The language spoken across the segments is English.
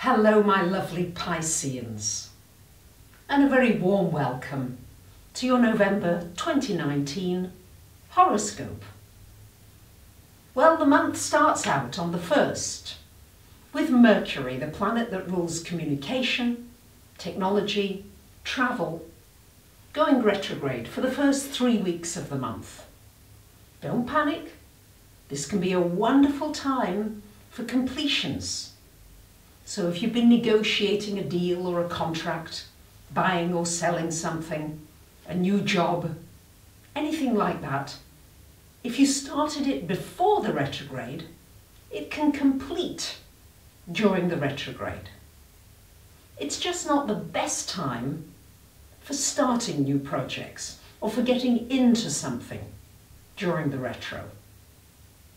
Hello, my lovely Pisceans, and a very warm welcome to your November 2019 horoscope. Well, the month starts out on the 1st with Mercury, the planet that rules communication, technology, travel, going retrograde for the first 3 weeks of the month. Don't panic. This can be a wonderful time for completions. So if you've been negotiating a deal or a contract, buying or selling something, a new job, anything like that, if you started it before the retrograde, it can complete during the retrograde. It's just not the best time for starting new projects or for getting into something during the retro.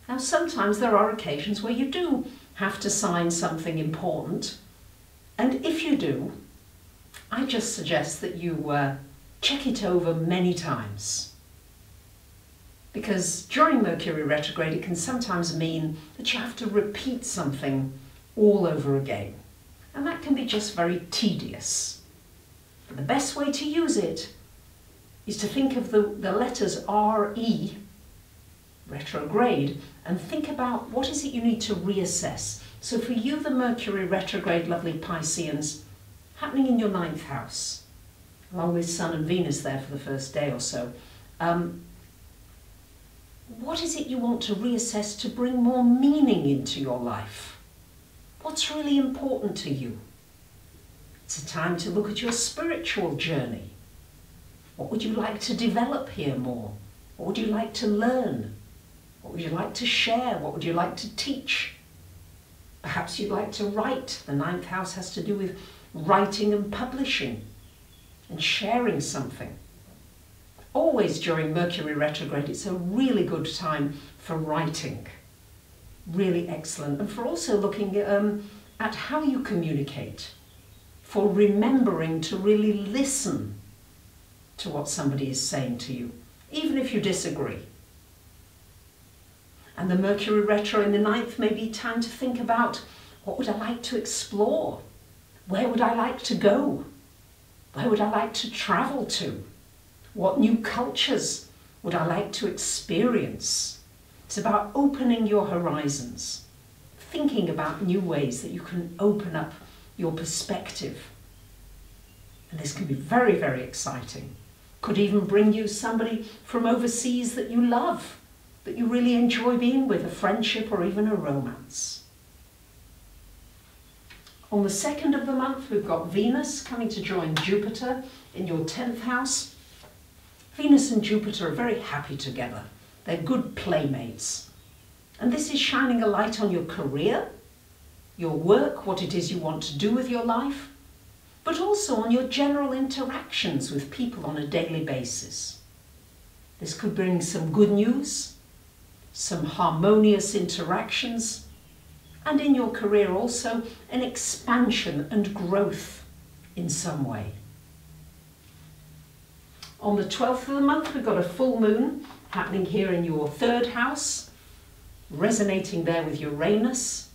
Now, sometimes there are occasions where you do have to sign something important, and if you do, I just suggest that you check it over many times, because during Mercury retrograde it can sometimes mean that you have to repeat something all over again, and that can be just very tedious. But the best way to use it is to think of the letters RE, retrograde, and think about what is it you need to reassess. So for you, the Mercury retrograde, lovely Pisceans, happening in your 9th house, along with Sun and Venus there for the first day or so. What is it you want to reassess to bring more meaning into your life? What's really important to you? It's a time to look at your spiritual journey. What would you like to develop here more? What would you like to learn? What would you like to share? What would you like to teach? Perhaps you'd like to write. The 9th house has to do with writing and publishing and sharing something. Always during Mercury retrograde, it's a really good time for writing. Really excellent. And for also looking at how you communicate, for remembering to really listen to what somebody is saying to you, even if you disagree. And the Mercury retro in the 9th may be time to think about, what would I like to explore? Where would I like to go? Where would I like to travel to? What new cultures would I like to experience? It's about opening your horizons, thinking about new ways that you can open up your perspective. And this can be very, very exciting. Could even bring you somebody from overseas that you love, that you really enjoy being with, a friendship or even a romance. On the 2nd of the month, we've got Venus coming to join Jupiter in your 10th house. Venus and Jupiter are very happy together. They're good playmates. And this is shining a light on your career, your work, what it is you want to do with your life, but also on your general interactions with people on a daily basis. This could bring some good news, some harmonious interactions, and in your career also an expansion and growth in some way. On the 12th of the month, we've got a full moon happening here in your 3rd house, resonating there with Uranus.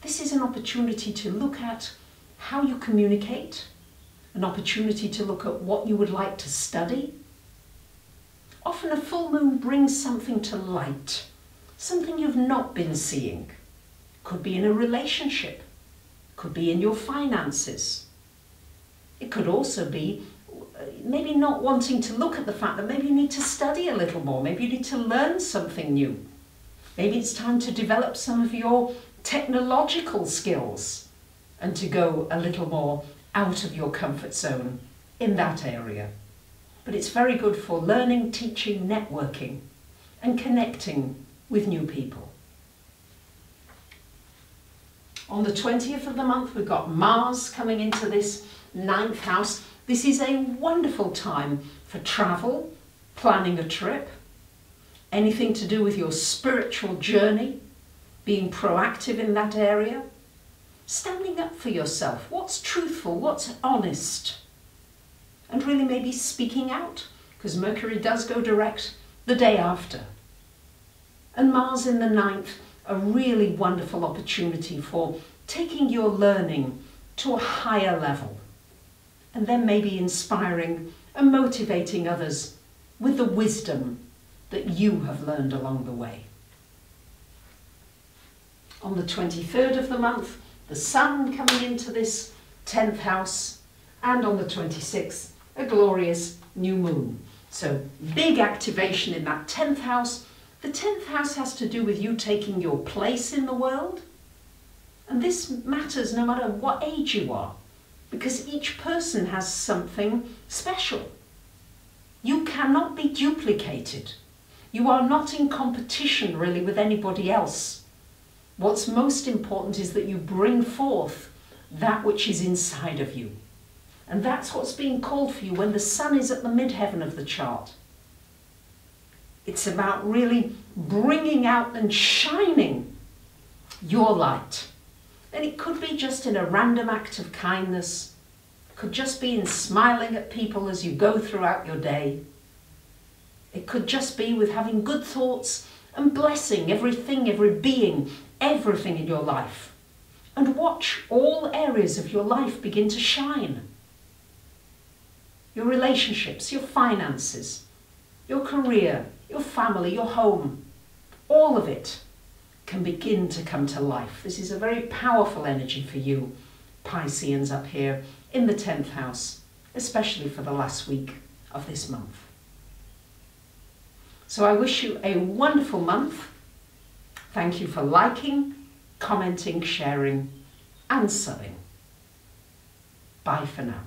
This is an opportunity to look at how you communicate, an opportunity to look at what you would like to study. Often a full moon brings something to light, something you've not been seeing. Could be in a relationship, could be in your finances. It could also be maybe not wanting to look at the fact that maybe you need to study a little more, maybe you need to learn something new. Maybe it's time to develop some of your technological skills and to go a little more out of your comfort zone in that area. But it's very good for learning, teaching, networking, and connecting with new people. On the 20th of the month, we've got Mars coming into this 9th house. This is a wonderful time for travel, planning a trip, anything to do with your spiritual journey, being proactive in that area, standing up for yourself, what's truthful, what's honest, and really maybe speaking out, because Mercury does go direct the day after. And Mars in the 9th, a really wonderful opportunity for taking your learning to a higher level, and then maybe inspiring and motivating others with the wisdom that you have learned along the way. On the 23rd of the month, the Sun coming into this 10th house, and on the 26th, a glorious new moon. So big activation in that 10th house. The 10th house has to do with you taking your place in the world. And this matters no matter what age you are, because each person has something special. You cannot be duplicated. You are not in competition really with anybody else. What's most important is that you bring forth that which is inside of you. And that's what's being called for you when the Sun is at the midheaven of the chart. It's about really bringing out and shining your light. And it could be just in a random act of kindness. It could just be in smiling at people as you go throughout your day. It could just be with having good thoughts and blessing everything, every being, everything in your life. And watch all areas of your life begin to shine. Your relationships, your finances, your career, your family, your home, all of it can begin to come to life. This is a very powerful energy for you, Pisceans, up here in the 10th house, especially for the last week of this month. So I wish you a wonderful month. Thank you for liking, commenting, sharing, and subbing. Bye for now.